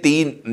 3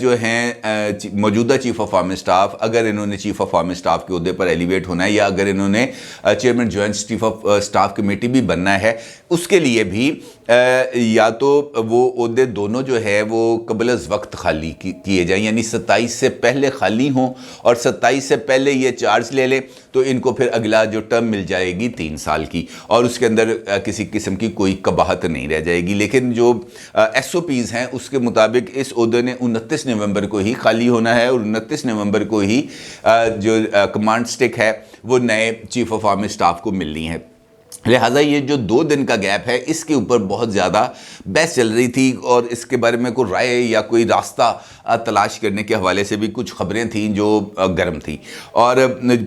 جو ہیں موجودہ چیف آف آرمی اسٹاف، اگر انہوں نے چیف آف آرمی اسٹاف کے عہدے پر ایلیویٹ ہونا ہے یا اگر انہوں نے chairman joint chief of staff committee بھی بننا ہے، اس کے لیے بھی یا تو وہ عہدے دونوں جو ہے وہ قبل از وقت خالی کیے جائیں، یعنی 27 سے پہلے خالی ہوں اور 27 سے پہلے یہ چارج لے لیں تو ان کو پھر اگلا جو ٹرم مل جائے گی 3 سال کی، اور اس کے اندر کسی قسم کی کوئی قباحت نہیں رہ جائے گی۔ لیکن جو ایس او پیز ہیں اس کے مطابق اس عہدے نے 29 نومبر کو ہی خالی ہونا ہے، اور 29 نومبر کو ہی جو کمانڈ سٹک ہے وہ نئے چیف آف آرمی اسٹاف کو ملنی ہے۔ لہٰذا یہ جو 2 دن کا گیپ ہے اس کے اوپر بہت زیادہ بحث چل رہی تھی، اور اس کے بارے میں کوئی رائے یا کوئی راستہ تلاش کرنے کے حوالے سے بھی کچھ خبریں تھیں جو گرم تھیں، اور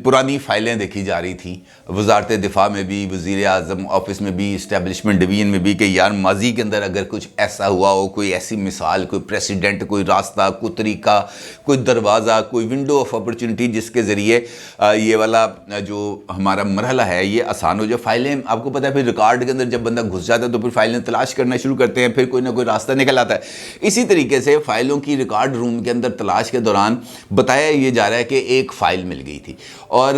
پرانی فائلیں دیکھی جا رہی تھیں وزارت دفاع میں بھی، وزیر اعظم آفس میں بھی، اسٹیبلشمنٹ ڈویژن میں بھی، کہ یار ماضی کے اندر اگر کچھ ایسا ہوا ہو، کوئی ایسی مثال، کوئی پریسیڈنٹ، کوئی راستہ، کوئی طریقہ، کوئی دروازہ، کوئی ونڈو آف اپرچونٹی جس کے ذریعے یہ والا جو ہمارا مرحلہ ہے یہ آسان ہو جائے۔ فائلیں آپ کو پتہ ہے پھر ریکارڈ کے اندر جب بندہ گھس جاتا ہے تو پھر فائلیں تلاش کرنا شروع کرتے ہیں، پھر کوئی نہ کوئی راستہ نکل آتا ہے۔ اسی طریقے سے فائلوں کی ریکارڈ روم کے اندر تلاش کے دوران بتایا یہ جا رہا ہے کہ ایک فائل مل گئی تھی، اور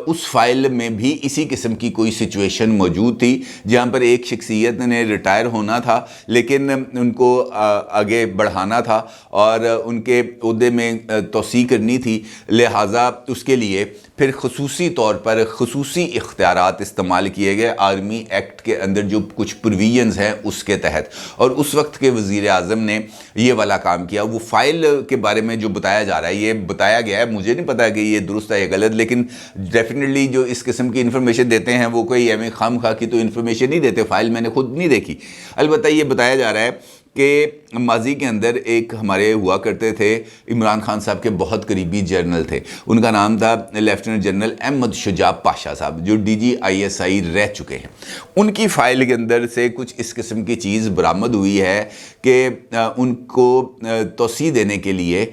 اس فائل میں بھی اسی قسم کی کوئی سچویشن موجود تھی جہاں پر ایک شخصیت نے ریٹائر ہونا تھا لیکن ان کو آگے بڑھانا تھا اور ان کے عہدے میں توسیع کرنی تھی، لہٰذا اس کے لیے پھر خصوصی طور پر خصوصی اختیارات استعمال کیے گئے آرمی ایکٹ کے اندر جو کچھ پروویژنز ہیں اس کے تحت، اور اس وقت کے وزیر اعظم نے یہ والا کام کیا۔ وہ فائل کے بارے میں جو بتایا جا رہا ہے، یہ بتایا گیا ہے، مجھے نہیں پتا کہ یہ درست ہے یا غلط، لیکن ڈیفینیٹلی جو اس قسم کی انفارمیشن دیتے ہیں وہ کوئی ایویں خام خواہ کی تو انفارمیشن نہیں دیتے۔ فائل میں نے خود نہیں دیکھی، البتہ یہ بتایا جا رہا ہے کہ ماضی کے اندر ایک ہمارے ہوا کرتے تھے عمران خان صاحب کے بہت قریبی جنرل تھے، ان کا نام تھا لیفٹیننٹ جنرل احمد شجاع پاشا صاحب، جو D G I S I رہ چکے ہیں۔ ان کی فائل کے اندر سے کچھ اس قسم کی چیز برآمد ہوئی ہے کہ ان کو توسیع دینے کے لیے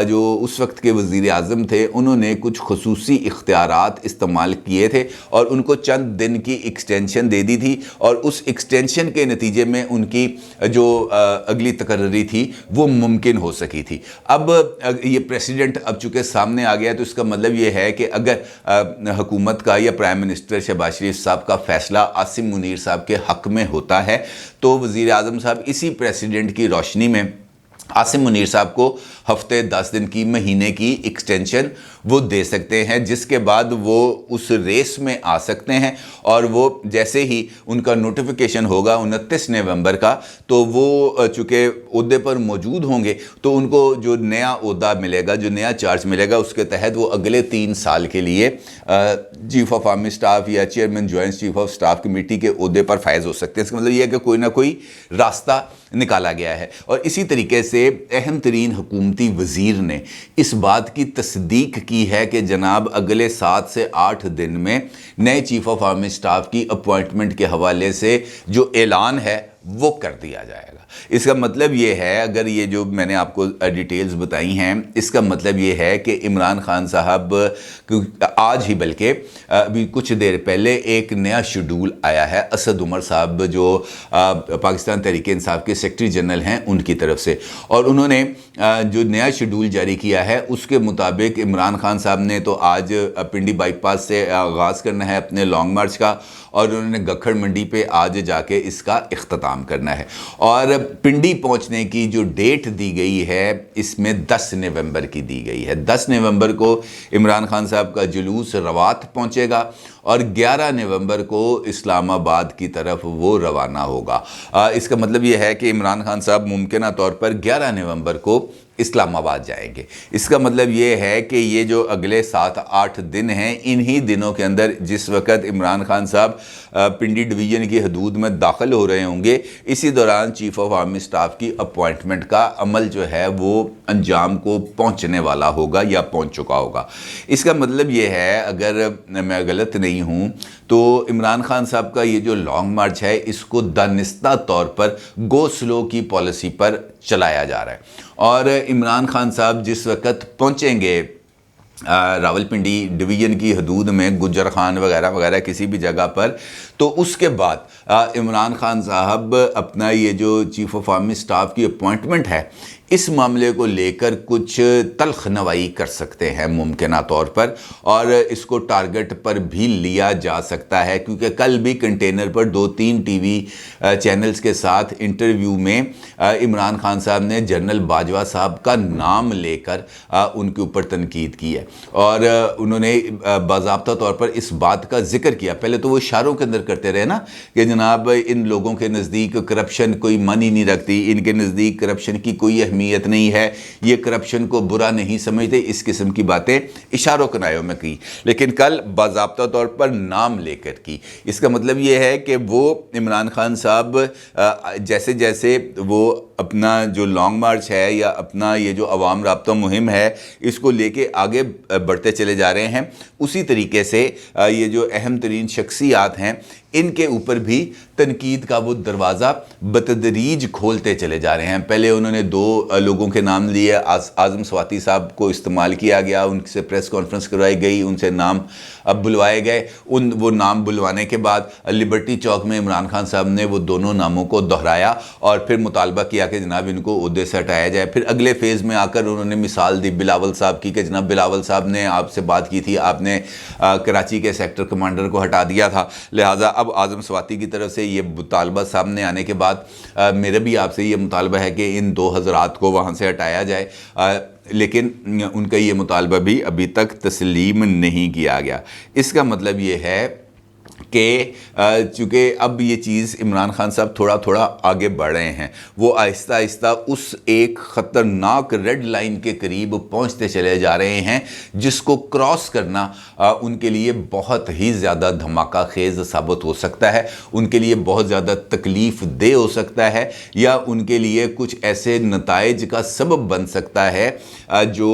جو اس وقت کے وزیر اعظم تھے انہوں نے کچھ خصوصی اختیارات استعمال کیے تھے اور ان کو چند دن کی ایکسٹینشن دے دی تھی، اور اس ایکسٹینشن کے نتیجے میں ان کی جو اگلی تقرری تھی وہ ممکن ہو سکی تھی۔ اب یہ پریسیڈنٹ اب چونکہ سامنے آ گیا تو اس کا مطلب یہ ہے کہ اگر حکومت کا یا پرائم منسٹر شہباز شریف صاحب کا فیصلہ عاصم منیر صاحب کے حق میں ہوتا ہے تو وزیر اعظم صاحب اسی پریسیڈنٹ کی روشنی میں عاصم منیر صاحب کو ہفتے 10 دن کی مہینے کی ایکسٹینشن وہ دے سکتے ہیں، جس کے بعد وہ اس ریس میں آ سکتے ہیں، اور وہ جیسے ہی ان کا نوٹیفیکیشن ہوگا 29 نومبر کا تو وہ چونکہ عہدے پر موجود ہوں گے تو ان کو جو نیا عہدہ ملے گا، جو نیا چارج ملے گا، اس کے تحت وہ اگلے 3 سال کے لیے چیف آف آرمی اسٹاف یا chairman joint chief of staff committee کے عہدے پر فائز ہو سکتے ہیں۔ اس کا مطلب یہ ہے کہ کوئی نہ کوئی راستہ نکالا گیا ہے، اور اسی طریقے سے اہم ترین حکومتی وزیر نے اس بات کی تصدیق کی ہے کہ جناب اگلے 7 سے 8 دن میں نئے چیف آف آرمی اسٹاف کی اپوائنٹمنٹ کے حوالے سے جو اعلان ہے وہ کر دیا جائے گا۔ اس کا مطلب یہ ہے، اگر یہ جو میں نے آپ کو ڈیٹیلز بتائی ہیں، اس کا مطلب یہ ہے کہ عمران خان صاحب آج ہی بلکہ ابھی کچھ دیر پہلے ایک نیا شیڈول آیا ہے اسد عمر صاحب جو پاکستان تحریک انصاف کے سیکرٹری جنرل ہیں ان کی طرف سے، اور انہوں نے جو نیا شیڈول جاری کیا ہے اس کے مطابق عمران خان صاحب نے تو آج پنڈی بائی پاس سے آغاز کرنا ہے اپنے لانگ مارچ کا، اور انہوں نے گکھڑ منڈی پہ آج جا کے اس کا اختتام کرنا ہے، اور پنڈی پہنچنے کی جو ڈیٹ دی گئی ہے اس میں 10 نومبر کی دی گئی ہے۔ 10 نومبر کو عمران خان صاحب کا جلوس روات پہنچے گا اور 11 نومبر کو اسلام آباد کی طرف وہ روانہ ہوگا۔ اس کا مطلب یہ ہے کہ عمران خان صاحب ممکنہ طور پر 11 نومبر کو اسلام آباد جائیں گے۔ اس کا مطلب یہ ہے کہ یہ جو اگلے 7-8 دن ہیں، انہی دنوں کے اندر جس وقت عمران خان صاحب پنڈی ڈویژن کی حدود میں داخل ہو رہے ہوں گے، اسی دوران چیف آف آرمی اسٹاف کی اپوائنٹمنٹ کا عمل جو ہے وہ انجام کو پہنچنے والا ہوگا یا پہنچ چکا ہوگا۔ اس کا مطلب یہ ہے، اگر میں غلط نہیں ہوں تو عمران خان صاحب کا یہ جو لانگ مارچ ہے اس کو دانستہ طور پر گو سلو کی پالیسی پر چلایا جا رہا ہے، اور عمران خان صاحب جس وقت پہنچیں گے راول پنڈی ڈویژن کی حدود میں گجر خان وغیرہ وغیرہ کسی بھی جگہ پر، تو اس کے بعد عمران خان صاحب اپنا یہ جو چیف آف آرمی اسٹاف کی اپوائنٹمنٹ ہے اس معاملے کو لے کر کچھ تلخ نوائی کر سکتے ہیں ممکنہ طور پر، اور اس کو ٹارگٹ پر بھی لیا جا سکتا ہے، کیونکہ کل بھی کنٹینر پر 2-3 ٹی وی چینلز کے ساتھ انٹرویو میں عمران خان صاحب نے جنرل باجوہ صاحب کا نام لے کر ان کے اوپر تنقید کی ہے، اور انہوں نے باضابطہ طور پر اس بات کا ذکر کیا۔ پہلے تو وہ اشاروں کے اندر کرتے رہے نا کہ جناب ان لوگوں کے نزدیک کرپشن کوئی معنی نہیں رکھتی، ان کے نزدیک کرپشن کی کوئی اہمیت نہیں ہے، یہ کرپشن کو برا نہیں سمجھتے، اس قسم کی باتیں اشاروں کنایوں میں کی، لیکن کل باضابطہ طور پر نام لے کر کی۔ اس کا مطلب یہ ہے کہ وہ عمران خان صاحب جیسے جیسے وہ اپنا جو لانگ مارچ ہے یا اپنا یہ جو عوام رابطہ مہم ہے اس کو لے کے آگے بڑھتے چلے جا رہے ہیں، اسی طریقے سے یہ جو اہم ترین شخصیات ہیں ان کے اوپر بھی تنقید کا وہ دروازہ بتدریج کھولتے چلے جا رہے ہیں۔ پہلے انہوں نے 2 لوگوں کے نام لیے، اعظم سواتی صاحب کو استعمال کیا گیا، ان سے پریس کانفرنس کروائی گئی، ان سے نام بلوائے گئے، وہ نام بلوانے کے بعد لبرٹی چوک میں عمران خان صاحب نے وہ دونوں ناموں کو دہرایا اور پھر مطالبہ کیا کہ جناب ان کو عہدے سے ہٹایا جائے۔ پھر اگلے فیز میں آ کر انہوں نے مثال دی بلاول صاحب کی کہ جناب بلاول صاحب نے آپ سے بات کی تھی، آپ نے کراچی کے سیکٹر کمانڈر کو ہٹا دیا تھا، لہٰذا اب اعظم سواتی کی طرف سے یہ مطالبہ سامنے آنے کے بعد میرا بھی آپ سے یہ مطالبہ ہے کہ ان 2 حضرات کو وہاں سے ہٹایا جائے، لیکن ان کا یہ مطالبہ بھی ابھی تک تسلیم نہیں کیا گیا۔ اس کا مطلب یہ ہے کہ چونکہ اب یہ چیز عمران خان صاحب تھوڑا تھوڑا آگے بڑھ رہے ہیں، وہ آہستہ آہستہ اس ایک خطرناک ریڈ لائن کے قریب پہنچتے چلے جا رہے ہیں جس کو کراس کرنا ان کے لیے بہت ہی زیادہ دھماکہ خیز ثابت ہو سکتا ہے، ان کے لیے بہت زیادہ تکلیف دہ ہو سکتا ہے، یا ان کے لیے کچھ ایسے نتائج کا سبب بن سکتا ہے جو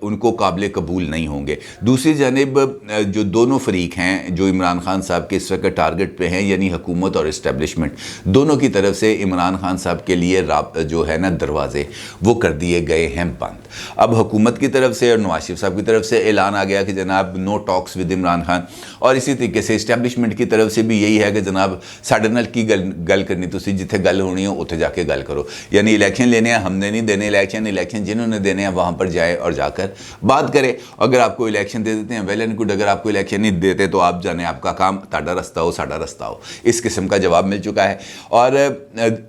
ان کو قابل قبول نہیں ہوں گے۔ دوسری جانب جو دونوں فریق ہیں جو عمران خان صاحب کے اس وقت ٹارگٹ پہ ہیں، یعنی حکومت اور اسٹیبلشمنٹ، دونوں کی طرف سے عمران خان صاحب کے لیے جو ہے نا دروازے وہ کر دیے گئے ہیں بند۔ اب حکومت کی طرف سے اور نواز شریف صاحب کی طرف سے اعلان آ گیا کہ جناب نو ٹاکس ود عمران خان، اور اسی طریقے سے اسٹیبلشمنٹ کی طرف سے بھی یہی ہے کہ جناب ساڈے نال کی گل کرنی، تسی جتھے گل ہونی ہو اتھے جا کے گل کرو، یعنی الیکشن لینے ہیں، ہم نے نہیں دینے الیکشن جنہوں نے دینے ہیں وہاں پر جائے اور جا کر بات کرے۔ اگر آپ کو الیکشن دے دیتے ہیں ویل اینڈ گڈ، اگر آپ کو الیکشن نہیں دیتے تو آپ جانے، آپ کا کام تاڈا رستہ ہو ساڈا رستہ ہو، اس قسم کا جواب مل چکا ہے۔ اور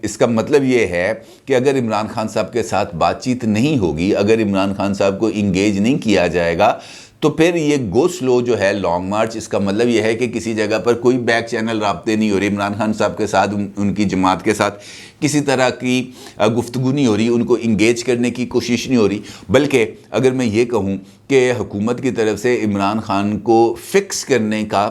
اس کا مطلب یہ ہے کہ اگر عمران خان صاحب کے ساتھ بات چیت نہیں ہوگی، اگر عمران خان صاحب کو انگیج نہیں کیا جائے گا، تو پھر یہ گو سلو جو ہے لانگ مارچ، اس کا مطلب یہ ہے کہ کسی جگہ پر کوئی بیک چینل رابطے نہیں ہو رہی، عمران خان صاحب کے ساتھ ان کی جماعت کے ساتھ کسی طرح کی گفتگو نہیں ہو رہی، ان کو انگیج کرنے کی کوشش نہیں ہو رہی، بلکہ اگر میں یہ کہوں کہ حکومت کی طرف سے عمران خان کو فکس کرنے کا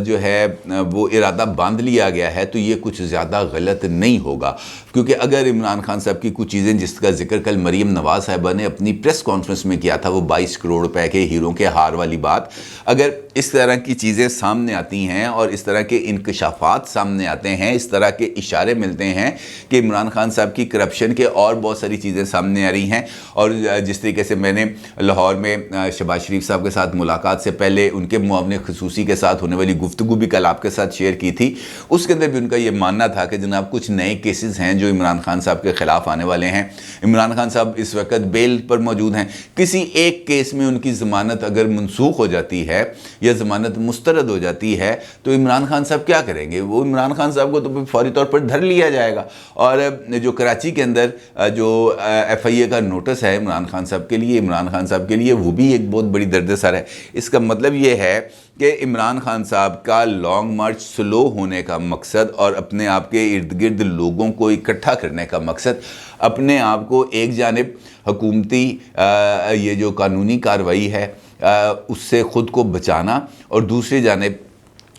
جو ہے وہ ارادہ باندھ لیا گیا ہے، تو یہ کچھ زیادہ غلط نہیں ہوگا، کیونکہ اگر عمران خان صاحب کی کچھ چیزیں جس کا ذکر کل مریم نواز صاحبہ نے اپنی پریس کانفرنس میں کیا تھا، وہ 22 کروڑ روپے کے ہیروں کے ہار والی بات، اگر اس طرح کی چیزیں سامنے آتی ہیں اور اس طرح کے انکشافات سامنے آتے ہیں، اس طرح کے اشارے ملتے ہیں کہ عمران خان صاحب کی کرپشن کے اور بہت ساری چیزیں سامنے آ رہی ہیں، اور جس طریقے سے میں نے لاہور میں شہباز شریف صاحب کے ساتھ ملاقات سے پہلے ان کے معاون خصوصی کے ساتھ ہونے والی گفتگو بھی کل آپ کے ساتھ شیئر کی تھی، اس کے اندر بھی ان کا یہ ماننا تھا کہ جناب کچھ نئے کیسز ہیں جو عمران خان صاحب کے خلاف آنے والے ہیں۔ عمران خان صاحب اس وقت بیل پر موجود ہیں، کسی ایک کیس میں ان کی ضمانت اگر منسوخ ہو جاتی ہے یا ضمانت مسترد ہو جاتی ہے تو عمران خان صاحب کیا کریں گے؟ وہ عمران خان صاحب کو تو فوری طور پر دھر لیا جائے گا، اور جو کراچی کے اندر جو ایف آئی اے کا نوٹس ہے عمران خان صاحب کے لیے وہ بھی ایک بہت بڑی دردسر ہے۔ اس کا مطلب یہ ہے کہ عمران خان صاحب کا لانگ مارچ سلو ہونے کا مقصد اور اپنے آپ کے ارد گرد لوگوں کو اکٹھا کرنے کا مقصد، اپنے آپ کو ایک جانب حکومتی یہ جو قانونی کارروائی ہے اس سے خود کو بچانا، اور دوسری جانب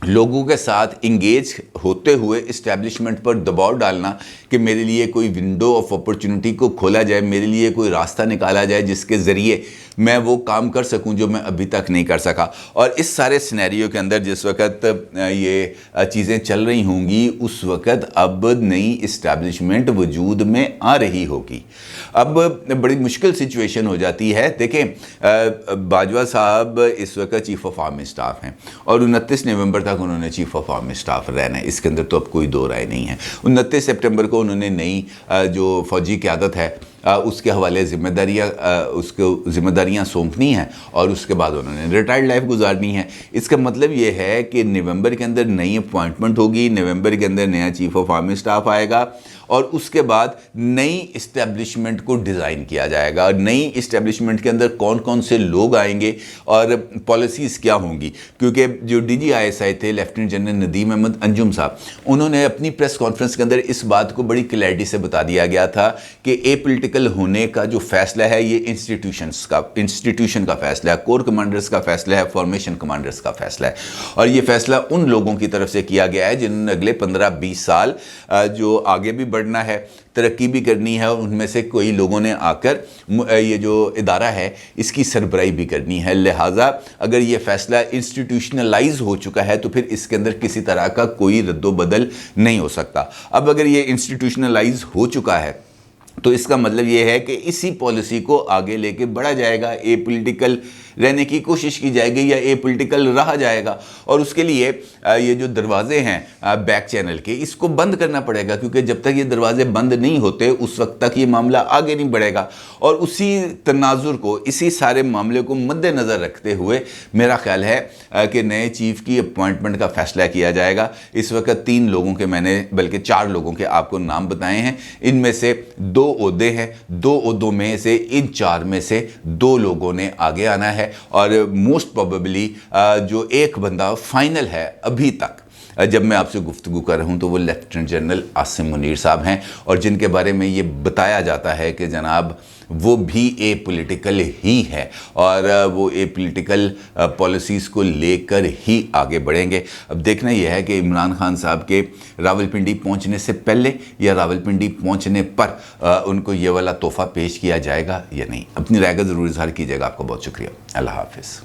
لوگوں کے ساتھ انگیج ہوتے ہوئے اسٹیبلشمنٹ پر دباؤ ڈالنا کہ میرے لیے کوئی ونڈو آف اپرچونٹی کو کھولا جائے، میرے لیے کوئی راستہ نکالا جائے جس کے ذریعے میں وہ کام کر سکوں جو میں ابھی تک نہیں کر سکا۔ اور اس سارے سینیریو کے اندر جس وقت یہ چیزیں چل رہی ہوں گی اس وقت اب نئی اسٹیبلشمنٹ وجود میں آ رہی ہوگی، اب بڑی مشکل سچویشن ہو جاتی ہے۔ دیکھیں باجوہ صاحب اس وقت چیف آف آرمی اسٹاف ہیں اور 29 نومبر تک انہوں نے چیف آف آرمی اسٹاف رہنا ہے، اس کے اندر تو اب کوئی دو رائے نہیں ہے۔ 29 سپٹمبر کو انہوں نے نئی جو فوجی قیادت ہے اس کے حوالے ذمہ داریاں سونپنی ہیں اور اس کے بعد انہوں نے ریٹائرڈ لائف گزارنی ہے۔ اس کا مطلب یہ ہے کہ نومبر کے اندر نئی اپوائنٹمنٹ ہوگی، نومبر کے اندر نیا چیف آف آرمی اسٹاف آئے گا اور اس کے بعد نئی اسٹیبلشمنٹ کو ڈیزائن کیا جائے گا، اور نئی اسٹیبلشمنٹ کے اندر کون کون سے لوگ آئیں گے اور پالیسیز کیا ہوں گی۔ کیونکہ جو D G I S I تھے لیفٹیننٹ جنرل ندیم احمد انجم صاحب، انہوں نے اپنی پریس کانفرنس کے اندر اس بات کو بڑی کلیئرٹی سے بتا دیا گیا تھا کہ اے پولیٹیکل ہونے کا جو فیصلہ ہے یہ انسٹیٹیوشن کا فیصلہ ہے، کور کمانڈرز کا فیصلہ ہے، فارمیشن کمانڈرز کا فیصلہ ہے، اور یہ فیصلہ ان لوگوں کی طرف سے کیا گیا ہے جنہوں نے اگلے 15-20 سال جو آگے بھی بڑھنا ہے، ترقی بھی کرنی ہے، اور ان میں سے کوئی لوگوں نے آ کر یہ جو ادارہ ہے اس کی سربراہی بھی کرنی ہے۔ لہٰذا اگر یہ فیصلہ انسٹیٹیوشنلائز ہو چکا ہے تو پھر اس کے اندر کسی طرح کا کوئی رد و بدل نہیں ہو سکتا۔ اب اگر یہ انسٹیٹیوشنلائز ہو چکا ہے تو اس کا مطلب یہ ہے کہ اسی پالیسی کو آگے لے کے بڑھا جائے گا، اے پولیٹیکل رہنے کی کوشش کی جائے گی یا اے پولیٹیکل رہا جائے گا، اور اس کے لیے یہ جو دروازے ہیں بیک چینل کے اس کو بند کرنا پڑے گا، کیونکہ جب تک یہ دروازے بند نہیں ہوتے اس وقت تک یہ معاملہ آگے نہیں بڑھے گا۔ اور اسی تناظر کو، اسی سارے معاملے کو مد نظر رکھتے ہوئے میرا خیال ہے کہ نئے چیف کی اپوائنٹمنٹ کا فیصلہ کیا جائے گا۔ اس وقت 3 لوگوں کے میں نے بلکہ 4 لوگوں کے آپ کو نام بتائے ہیں، ان میں سے 2 عہدے ہیں، 2 عہدوں میں سے ان 4 میں سے 2 لوگوں نے آگے آنا ہے، اور موسٹ پروبیبلی جو ایک بندہ فائنل ہے ابھی تک جب میں آپ سے گفتگو کر رہا ہوں تو وہ لیفٹیننٹ جنرل عاصم منیر صاحب ہیں، اور جن کے بارے میں یہ بتایا جاتا ہے کہ جناب وہ بھی اے پولیٹیکل ہی ہے اور وہ اے پولیٹیکل پالیسیز کو لے کر ہی آگے بڑھیں گے۔ اب دیکھنا یہ ہے کہ عمران خان صاحب کے راولپنڈی پہنچنے سے پہلے یا راولپنڈی پہنچنے پر ان کو یہ والا تحفہ پیش کیا جائے گا یا نہیں۔ اپنی رائے کا ضرور اظہار کیجیے گا۔ آپ کو بہت شکریہ۔ اللہ حافظ۔